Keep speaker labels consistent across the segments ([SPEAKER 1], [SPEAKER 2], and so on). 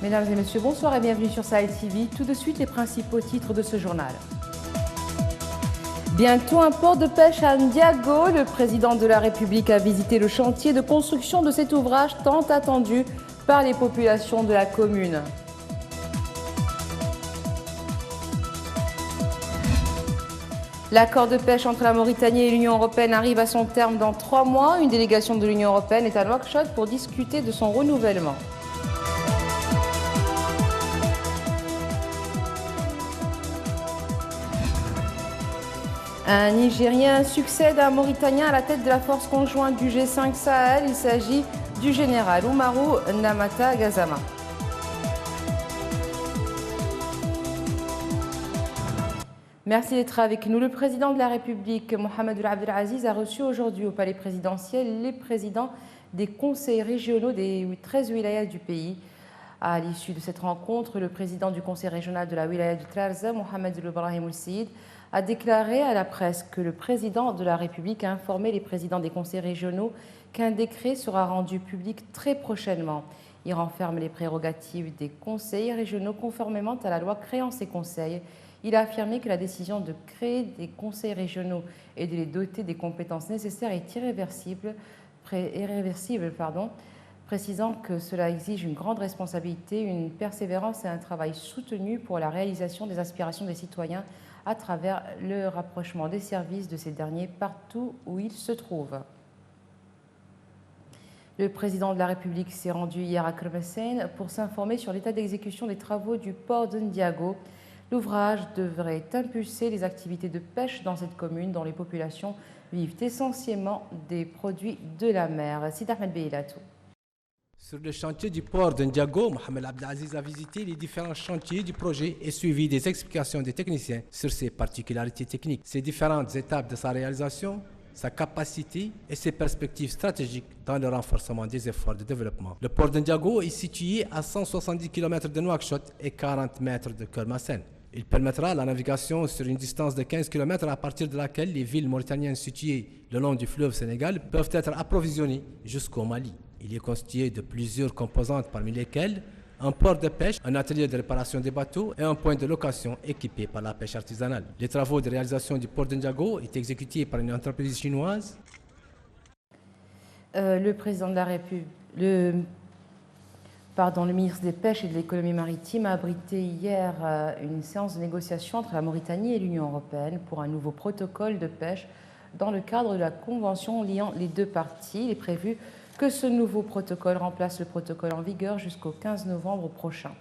[SPEAKER 1] Mesdames et messieurs, bonsoir et bienvenue sur Sahel TV. Tout de suite, les principaux titres de ce journal. Bientôt un port de pêche à Ndiago. Le président de la République a visité le chantier de construction de cet ouvrage tant attendu par les populations de la commune. L'accord de pêche entre la Mauritanie et l'Union européenne arrive à son terme dans 3 mois. Une délégation de l'Union européenne est à Nouakchott pour discuter de son renouvellement. Un Nigérien succède à un Mauritanien à la tête de la force conjointe du G5 Sahel. Il s'agit du général Oumarou Namata Gazama. Merci d'être avec nous. Le président de la République, Mohamed Ould Abdel Aziz, a reçu aujourd'hui au palais présidentiel les présidents des conseils régionaux des 13 wilayas du pays. À l'issue de cette rencontre, le président du conseil régional de la wilaya du Trarza, Mohamed Ibrahim Ould-Seyid, a déclaré à la presse que le président de la République a informé les présidents des conseils régionaux qu'un décret sera rendu public très prochainement. Il renferme les prérogatives des conseils régionaux conformément à la loi créant ces conseils. Il a affirmé que la décision de créer des conseils régionaux et de les doter des compétences nécessaires est irréversible, précisant que cela exige une grande responsabilité, une persévérance et un travail soutenu pour la réalisation des aspirations des citoyens à travers le rapprochement des services de ces derniers partout où ils se trouvent. Le président de la République s'est rendu hier à Kermessène pour s'informer sur l'état d'exécution des travaux du port de Ndiago. L'ouvrage devrait impulser les activités de pêche dans cette commune dont les populations vivent essentiellement des produits de la mer. Sid Ahmed Beilatou.
[SPEAKER 2] Sur le chantier du port de Ndiago, Mohamed Abdel Aziz a visité les différents chantiers du projet et suivi des explications des techniciens sur ses particularités techniques, ses différentes étapes de sa réalisation, sa capacité et ses perspectives stratégiques dans le renforcement des efforts de développement. Le port de Ndiago est situé à 170 km de Nouakchott et 40 mètres de Kermessène. Il permettra la navigation sur une distance de 15 km à partir de laquelle les villes mauritaniennes situées le long du fleuve Sénégal peuvent être approvisionnées jusqu'au Mali. Il est constitué de plusieurs composantes parmi lesquelles un port de pêche, un atelier de réparation des bateaux et un point de location équipé par la pêche artisanale. Les travaux de réalisation du port de Ndiago est exécutés par une entreprise chinoise.
[SPEAKER 1] Le président de la République, le ministre des Pêches et de l'économie maritime a abrité hier une séance de négociation entre la Mauritanie et l'Union européenne pour un nouveau protocole de pêche dans le cadre de la convention liant les deux parties. Il est prévu que ce nouveau protocole remplace le protocole en vigueur jusqu'au 15 novembre prochain.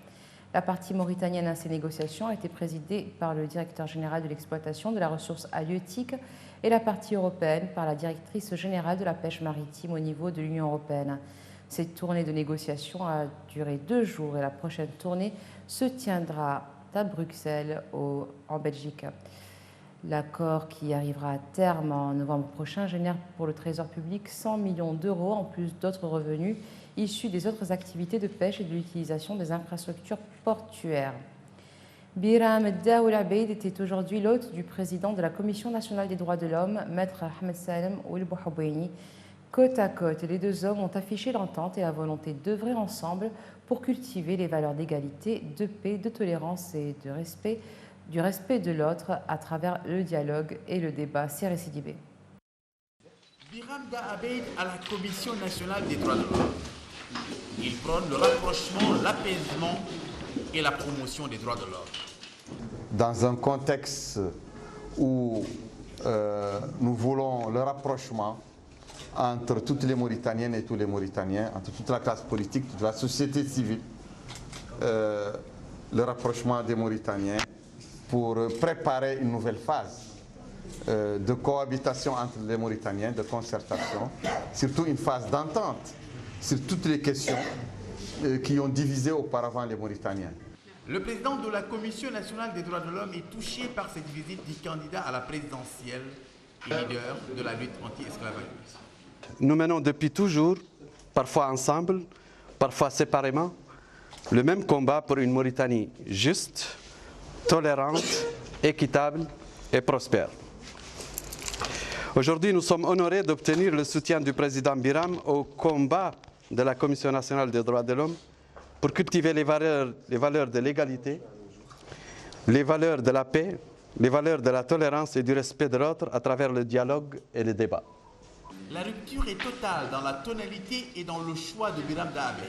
[SPEAKER 1] La partie mauritanienne à ces négociations a été présidée par le directeur général de l'exploitation de la ressource halieutique et la partie européenne par la directrice générale de la pêche maritime au niveau de l'Union européenne. Cette tournée de négociation a duré 2 jours et la prochaine tournée se tiendra à Bruxelles, en Belgique. L'accord qui arrivera à terme en novembre prochain génère pour le Trésor public 100 millions d'euros en plus d'autres revenus issus des autres activités de pêche et de l'utilisation des infrastructures portuaires. Biram Daoul Abeid était aujourd'hui l'hôte du président de la Commission nationale des droits de l'homme, Maître Ahmed Salem Ould Bouhoubouni. Côte à côte, les deux hommes ont affiché l'entente et la volonté d'œuvrer ensemble pour cultiver les valeurs d'égalité, de paix, de tolérance et du respect de l'autre à travers le dialogue et le débat. C'est Sidibé.
[SPEAKER 3] Biram Daoul à la Commission nationale des droits de l'homme. Il prône le rapprochement, l'apaisement et la promotion des droits de l'homme.
[SPEAKER 4] Dans un contexte où nous voulons le rapprochement entre toutes les Mauritaniennes et tous les Mauritaniens, entre toute la classe politique, toute la société civile, le rapprochement des Mauritaniens pour préparer une nouvelle phase de cohabitation entre les Mauritaniens, de concertation, surtout une phase d'entente sur toutes les questions qui ont divisé auparavant les Mauritaniens.
[SPEAKER 3] Le président de la Commission nationale des droits de l'homme est touché par cette visite du candidat à la présidentielle et leader de la lutte anti-esclavagisme.
[SPEAKER 5] Nous menons depuis toujours, parfois ensemble, parfois séparément, le même combat pour une Mauritanie juste, tolérante, équitable et prospère. Aujourd'hui, nous sommes honorés d'obtenir le soutien du président Biram au combat de la Commission nationale des droits de l'homme pour cultiver les valeurs de l'égalité, les valeurs de la paix, les valeurs de la tolérance et du respect de l'autre à travers le dialogue et le débat.
[SPEAKER 3] La rupture est totale dans la tonalité et dans le choix de Biram Daabeid.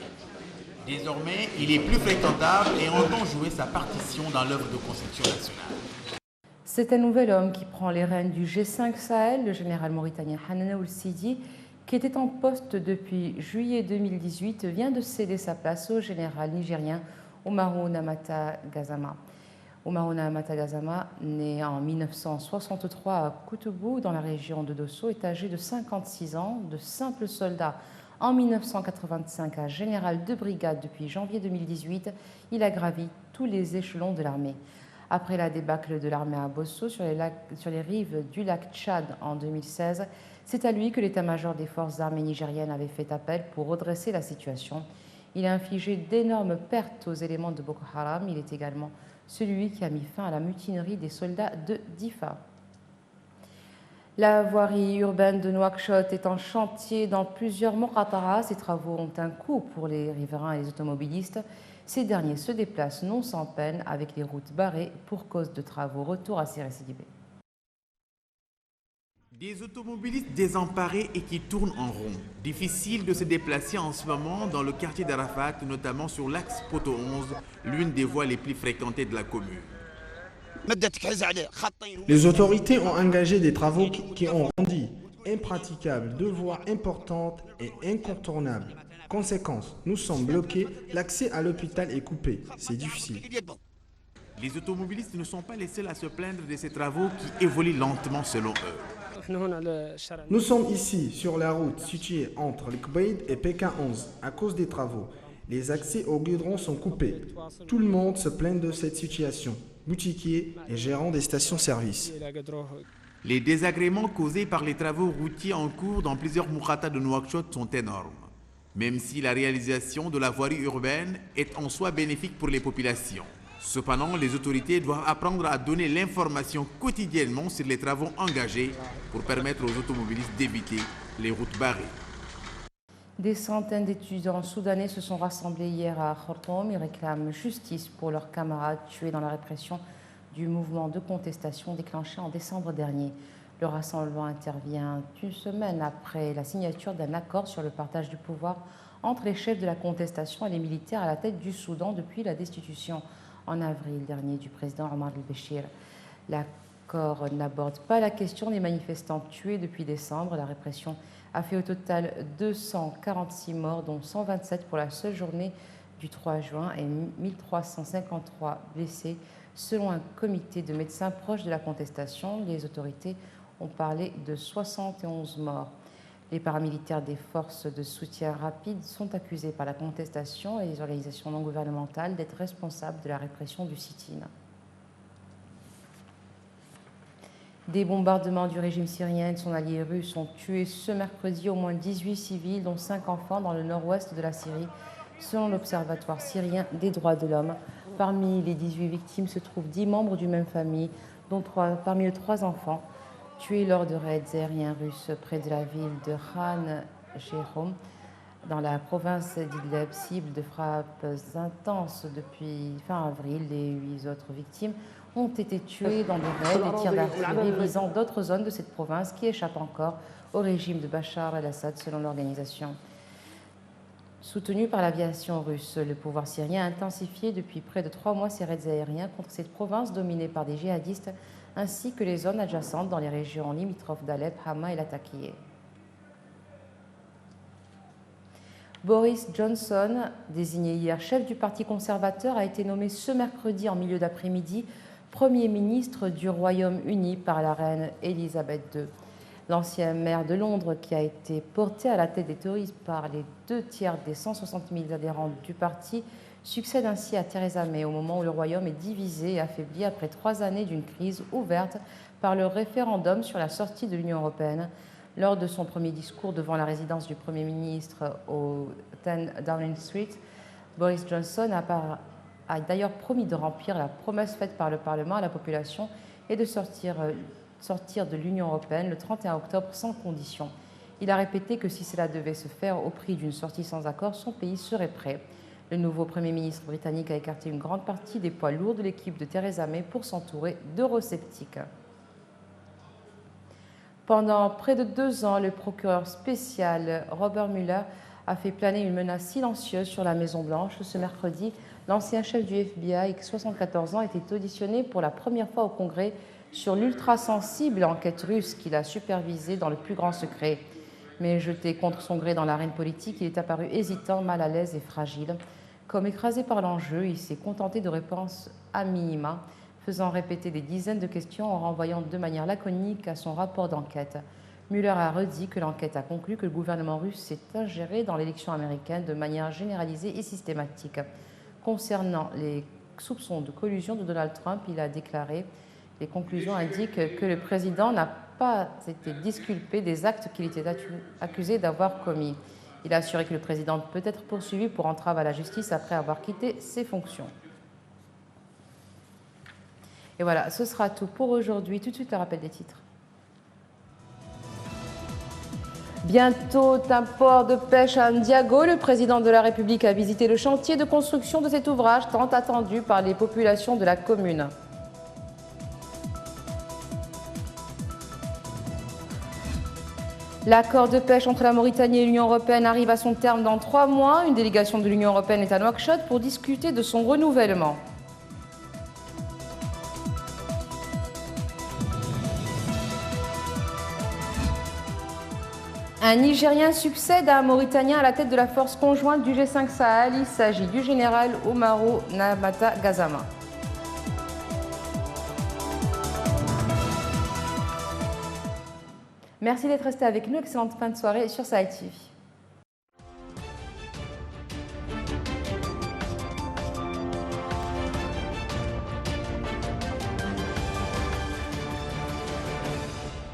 [SPEAKER 3] Désormais, il est plus fréquentable et entend jouer sa partition dans l'œuvre de construction nationale.
[SPEAKER 1] C'est un nouvel homme qui prend les rênes du G5 Sahel, le général mauritanien Hanan Ould-Sidi, qui était en poste depuis juillet 2018, vient de céder sa place au général nigérien Umaru Namata Gazama. Umaru Namata Gazama, né en 1963 à Koutoubougou, dans la région de Dosso, est âgé de 56 ans, de simple soldat. En 1985, à général de brigade depuis janvier 2018, il a gravi tous les échelons de l'armée. Après la débâcle de l'armée à Bosso sur les rives du lac Tchad en 2016, c'est à lui que l'état-major des forces armées nigériennes avait fait appel pour redresser la situation. Il a infligé d'énormes pertes aux éléments de Boko Haram. Il est également celui qui a mis fin à la mutinerie des soldats de Difa. La voirie urbaine de Nouakchott est en chantier dans plusieurs Moqataras. Ces travaux ont un coût pour les riverains et les automobilistes. Ces derniers se déplacent non sans peine avec les routes barrées pour cause de travaux. Retour à Siré-Sidibé.
[SPEAKER 3] Des automobilistes désemparés et qui tournent en rond. Difficile de se déplacer en ce moment dans le quartier d'Arafat, notamment sur l'axe Poto 11, l'une des voies les plus fréquentées de la commune.
[SPEAKER 6] Les autorités ont engagé des travaux qui ont rendu impraticable deux voies importantes et incontournables. Conséquence, nous sommes bloqués, l'accès à l'hôpital est coupé. C'est difficile.
[SPEAKER 3] Les automobilistes ne sont pas les seuls à se plaindre de ces travaux qui évoluent lentement selon eux.
[SPEAKER 6] Nous sommes ici sur la route située entre le Kbeid et Pékin 11 à cause des travaux. Les accès au goudron sont coupés. Tout le monde se plaint de cette situation. Boutiquiers et gérants des stations-service.
[SPEAKER 3] Les désagréments causés par les travaux routiers en cours dans plusieurs Moukhatas de Nouakchott sont énormes. Même si la réalisation de la voirie urbaine est en soi bénéfique pour les populations. Cependant, les autorités doivent apprendre à donner l'information quotidiennement sur les travaux engagés pour permettre aux automobilistes d'éviter les routes barrées.
[SPEAKER 1] Des centaines d'étudiants soudanais se sont rassemblés hier à Khartoum. Ils réclament justice pour leurs camarades tués dans la répression du mouvement de contestation déclenché en décembre dernier. Le rassemblement intervient une semaine après la signature d'un accord sur le partage du pouvoir entre les chefs de la contestation et les militaires à la tête du Soudan depuis la destitution en avril dernier du président Omar el-Béchir. L'accord n'aborde pas la question des manifestants tués depuis décembre. La répression a fait au total 246 morts, dont 127 pour la seule journée du 3 juin et 1353 blessés, selon un comité de médecins proches de la contestation. Les autorités ont parlé de 71 morts. Les paramilitaires des forces de soutien rapide sont accusés par la contestation et les organisations non gouvernementales d'être responsables de la répression du sit-in. Des bombardements du régime syrien et de son allié russe ont tué ce mercredi au moins 18 civils, dont 5 enfants dans le nord-ouest de la Syrie, selon l'Observatoire syrien des droits de l'homme. Parmi les 18 victimes se trouvent 10 membres d'une même famille, dont parmi eux 3 enfants, tués lors de raids aériens russes près de la ville de Khan Sheikhoun, dans la province d'Idlib, cible de frappes intenses depuis fin avril. Les 8 autres victimes ont été tuées dans des raids et tirs d'artillerie visant d'autres zones de cette province qui échappent encore au régime de Bachar el-Assad, selon l'organisation. Soutenu par l'aviation russe, le pouvoir syrien a intensifié depuis près de 3 mois ses raids aériens contre cette province dominée par des djihadistes, ainsi que les zones adjacentes dans les régions limitrophes d'Alep, Hama et Latakia. Boris Johnson, désigné hier chef du Parti conservateur, a été nommé ce mercredi en milieu d'après-midi Premier ministre du Royaume-Uni par la reine Elisabeth II. L'ancien maire de Londres, qui a été porté à la tête des Tories par les 2 tiers des 160 000 adhérents du parti, succède ainsi à Theresa May au moment où le Royaume est divisé et affaibli après 3 années d'une crise ouverte par le référendum sur la sortie de l'Union européenne. Lors de son premier discours devant la résidence du Premier ministre au 10 Downing Street, Boris Johnson a d'ailleurs promis de remplir la promesse faite par le Parlement à la population et de sortir de l'Union européenne le 31 octobre sans condition. Il a répété que si cela devait se faire au prix d'une sortie sans accord, son pays serait prêt. Le nouveau Premier ministre britannique a écarté une grande partie des poids lourds de l'équipe de Theresa May pour s'entourer d'eurosceptiques. Pendant près de 2 ans, le procureur spécial Robert Mueller a fait planer une menace silencieuse sur la Maison-Blanche. Ce mercredi, l'ancien chef du FBI, 74 ans, était auditionné pour la première fois au Congrès sur l'ultra-sensible enquête russe qu'il a supervisée dans le plus grand secret. Mais jeté contre son gré dans l'arène politique, il est apparu hésitant, mal à l'aise et fragile. Comme écrasé par l'enjeu, il s'est contenté de réponses à minima, faisant répéter des dizaines de questions en renvoyant de manière laconique à son rapport d'enquête. Mueller a redit que l'enquête a conclu que le gouvernement russe s'est ingéré dans l'élection américaine de manière généralisée et systématique. Concernant les soupçons de collusion de Donald Trump, il a déclaré « Les conclusions indiquent que le président n'a pas été disculpé des actes qu'il était accusé d'avoir commis. » Il a assuré que le président peut être poursuivi pour entrave à la justice après avoir quitté ses fonctions. Et voilà, ce sera tout pour aujourd'hui. Tout de suite, le rappel des titres. Bientôt, un port de pêche à Ndiago. Le président de la République a visité le chantier de construction de cet ouvrage tant attendu par les populations de la commune. L'accord de pêche entre la Mauritanie et l'Union européenne arrive à son terme dans 3 mois. Une délégation de l'Union européenne est à Nouakchott pour discuter de son renouvellement. Un Nigérien succède à un Mauritanien à la tête de la force conjointe du G5 Sahel. Il s'agit du général Umaru Namata Gazama. Merci d'être resté avec nous. Excellente fin de soirée sur Sahel TV.